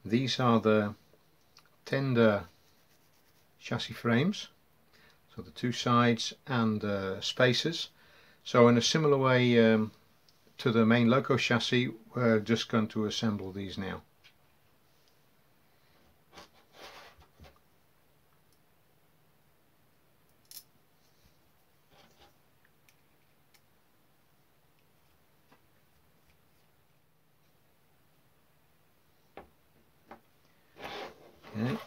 These are the tender chassis frames, so the two sides and spacers. So in a similar way to the main Loco chassis, we're just going to assemble these now. Okay.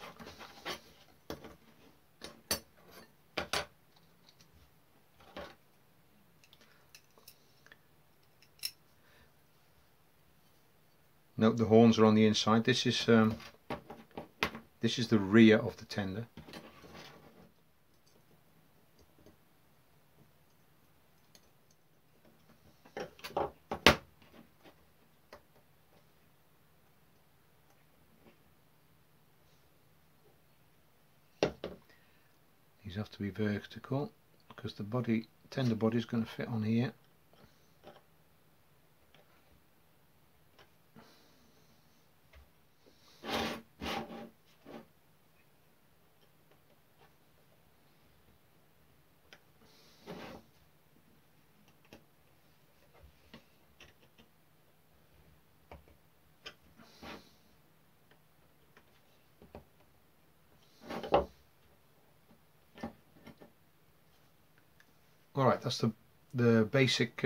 Note the horns are on the inside. This is the rear of the tender. These have to be vertical because the tender body is going to fit on here. Alright, that's the basic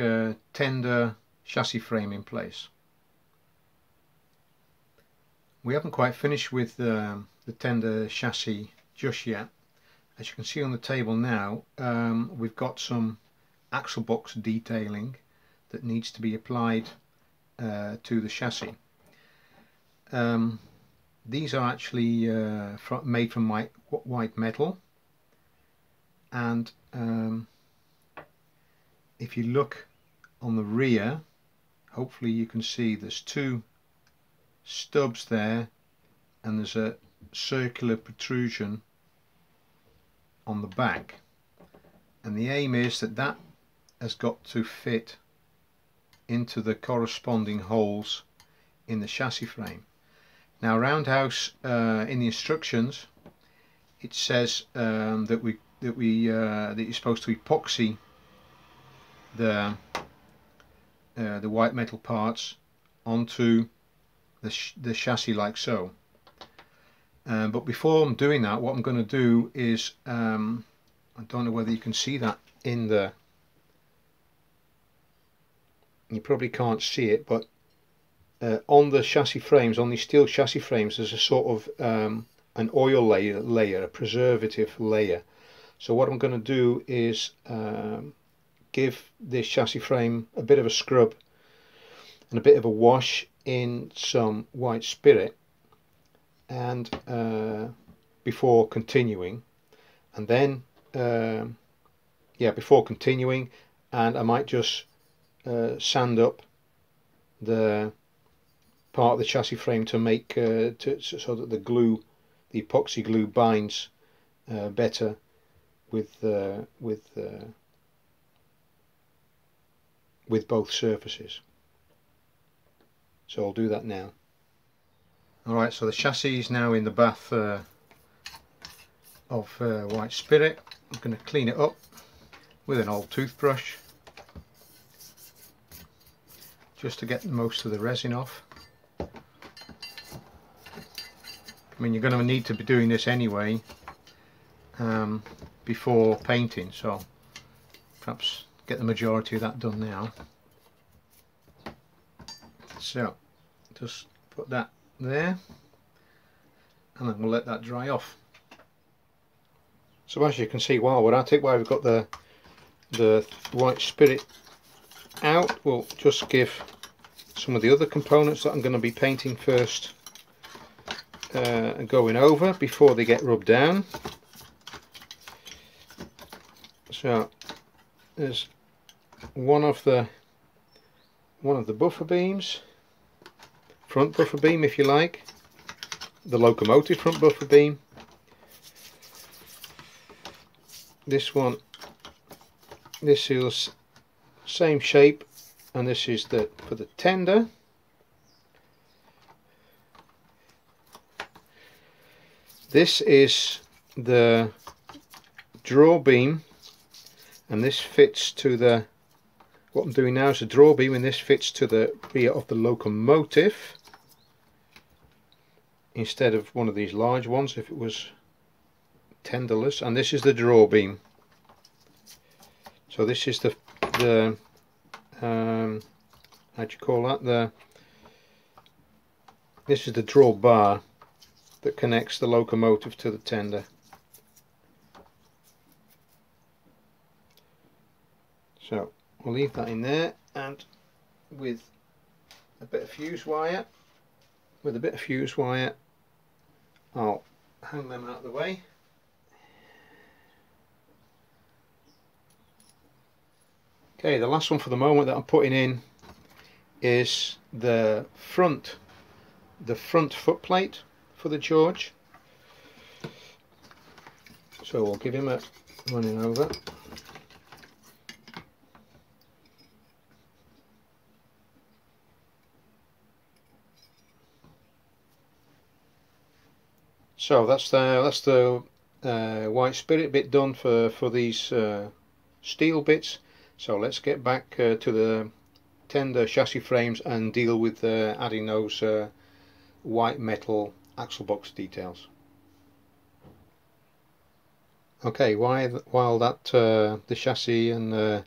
tender chassis frame in place. We haven't quite finished with the tender chassis just yet. As you can see on the table now, we've got some axle box detailing that needs to be applied to the chassis. These are actually made from white metal, and if you look on the rear, hopefully you can see there's two stubs there and there's a circular protrusion on the back, and the aim is that that has got to fit into the corresponding holes in the chassis frame. Now Roundhouse, in the instructions, it says that you're supposed to epoxy the white metal parts onto the chassis like so. But before I'm doing that, what I'm going to do is, I don't know whether you can see that in the, you probably can't see it, but on the chassis frames, on these steel chassis frames, there's a sort of an oil layer, a preservative layer. So what I'm going to do is give this chassis frame a bit of a scrub and a bit of a wash in some white spirit, and before continuing, and then before continuing, and I might just sand up the part of the chassis frame to make so that the epoxy glue binds better with both surfaces. So I'll do that now. Alright, so the chassis is now in the bath of white spirit. I'm going to clean it up with an old toothbrush just to get most of the resin off. I mean, you're going to need to be doing this anyway before painting, so perhaps get the majority of that done now. So just put that there, and then we'll let that dry off. So as you can see, while we're at it, while we've got the white spirit out, we'll just give some of the other components that I'm going to be painting first going over before they get rubbed down. So there's one of the buffer beams, front buffer beam if you like, the locomotive front buffer beam. This one, this is same shape, and this is for the tender. This is the draw beam, and this fits to the, what I'm doing now is a draw beam, and this fits to the rear of the locomotive instead of one of these large ones if it was tenderless. And this is the draw beam. So this is the how do you call that, this is the draw bar that connects the locomotive to the tender. So we'll leave that in there, and with a bit of fuse wire, I'll hang them out of the way. Okay, the last one for the moment that I'm putting in is the front foot plate for the George. So we'll give him a running over. So that's the white spirit bit done for these steel bits. So let's get back to the tender chassis frames and deal with adding those white metal axle box details. Okay, while that the chassis and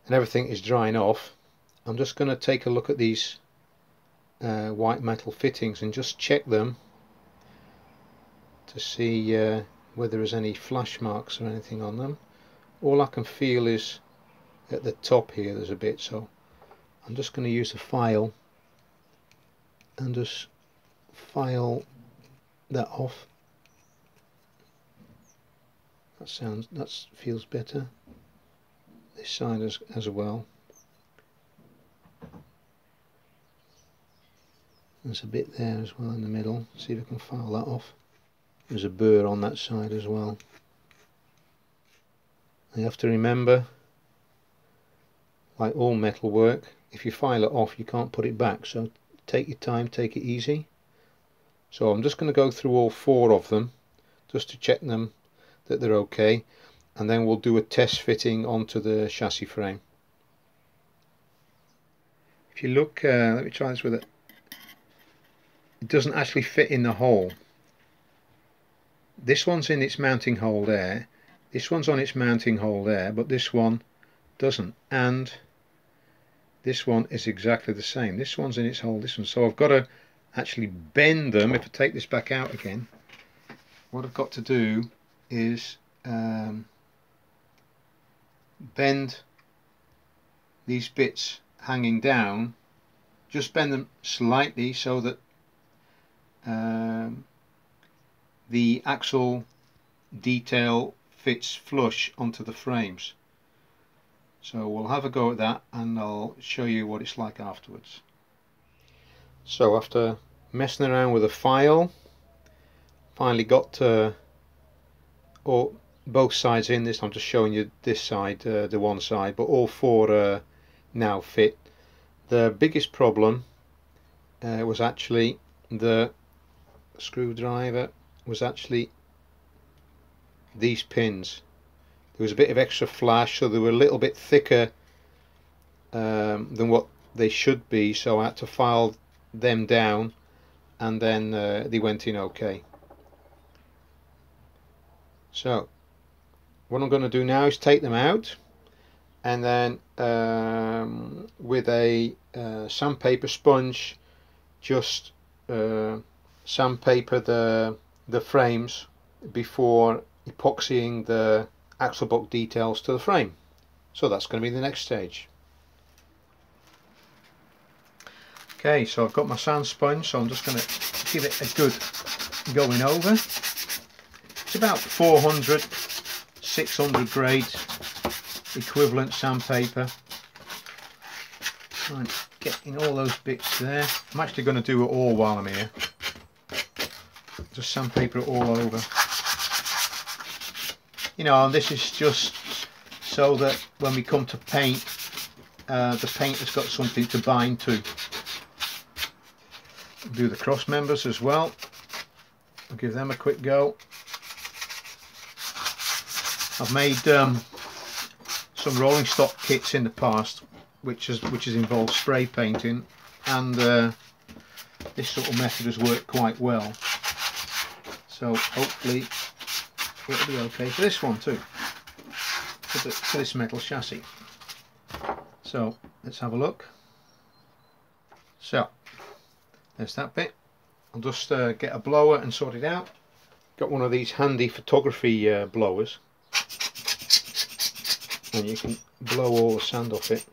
everything is drying off, I'm just going to take a look at these white metal fittings and just check them to see whether there's any flash marks or anything on them. All I can feel is at the top here there's a bit, so I'm just going to use a file and just file that off. That feels better. This side as well. There's a bit there as well in the middle. See if I can file that off. There's a burr on that side as well. You have to remember, like all metal work, if you file it off you can't put it back, so take your time, take it easy. So I'm just going to go through all 4 of them just to check them that they're okay, and then we'll do a test fitting onto the chassis frame. If you look, let me try this with it. It doesn't actually fit in the hole. This one's in its mounting hole there, this one's on its mounting hole there, but this one doesn't, and this one is exactly the same. This one's in its hole, this one. So I've got to actually bend them. If I take this back out again, what I've got to do is bend these bits hanging down, just bend them slightly so that the axle detail fits flush onto the frames. So we'll have a go at that and I'll show you what it's like afterwards. So after messing around with a file, finally got both sides in. This I'm just showing you this side, the one side, but all 4 now fit. The biggest problem was actually the screwdriver, was actually these pins. There was a bit of extra flash, so they were a little bit thicker than what they should be, so I had to file them down, and then they went in okay. So what I'm going to do now is take them out, and then with a sandpaper sponge just sandpaper the frames before epoxying the axle box details to the frame. So that's going to be the next stage. Okay, so I've got my sand sponge, so I'm just going to give it a good going over. It's about 400, 600 grade equivalent sandpaper. Right, getting all those bits there. I'm actually going to do it all while I'm here. Just sandpaper it all over. You know, and this is just so that when we come to paint, the paint has got something to bind to. Do the cross members as well. I'll give them a quick go. I've made some rolling stock kits in the past which has involved spray painting, and this sort of method has worked quite well, so hopefully it'll be okay for this one too, for this metal chassis. So let's have a look. So there's that bit. I'll just get a blower and sort it out. Got one of these handy photography blowers, and you can blow all the sand off it.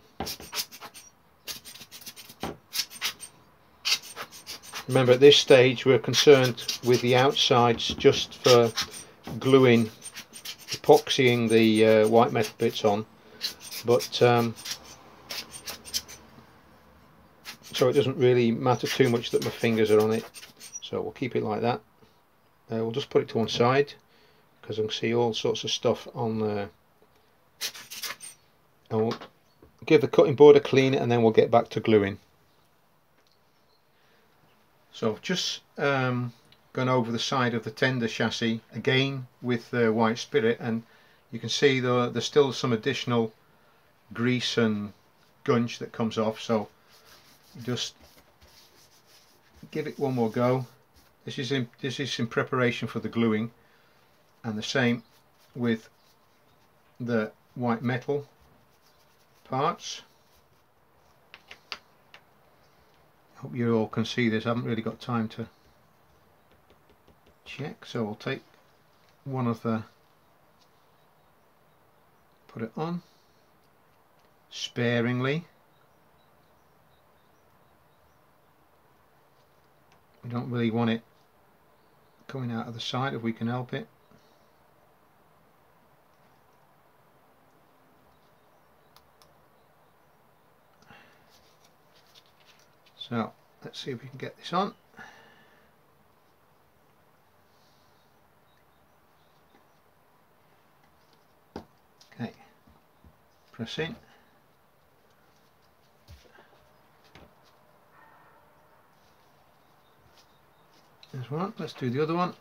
Remember, at this stage we're concerned with the outsides, just for gluing, epoxying the white metal bits on, but so it doesn't really matter too much that my fingers are on it, so we'll keep it like that. We'll just put it to one side because I can see all sorts of stuff on there, and we'll give the cutting board a clean, and then we'll get back to gluing. So I've just gone over the side of the tender chassis again with white spirit, and you can see there's still some additional grease and gunge that comes off, so just give it one more go. This is in preparation for the gluing, and the same with the white metal parts. Hope you all can see this. I haven't really got time to check, so I'll take one of the, put it on sparingly. We don't really want it coming out of the side if we can help it. So let's see if we can get this on. Okay, press in. There's one. Let's do the other one.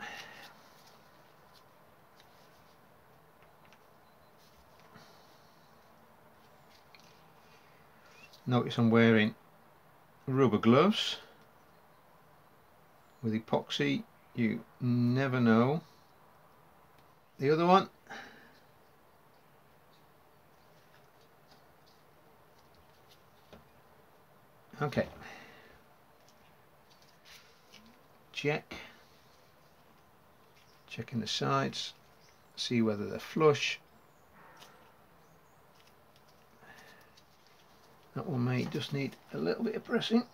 Notice I'm wearing rubber gloves with epoxy. You never know. The other one. Okay. Checking the sides, see whether they're flush. That one may just need a little bit of pressing.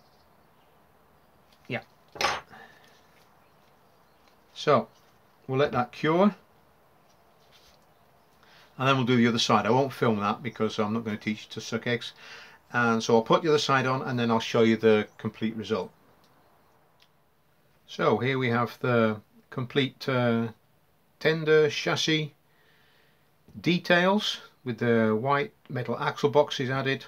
Yeah. So we'll let that cure, and then we'll do the other side. I won't film that because I'm not going to teach you to suck eggs, and so I'll put the other side on, and then I'll show you the complete result. So here we have the complete tender chassis details with the white metal axle boxes added.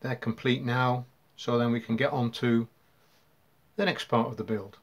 They're complete now, so then we can get on to the next part of the build.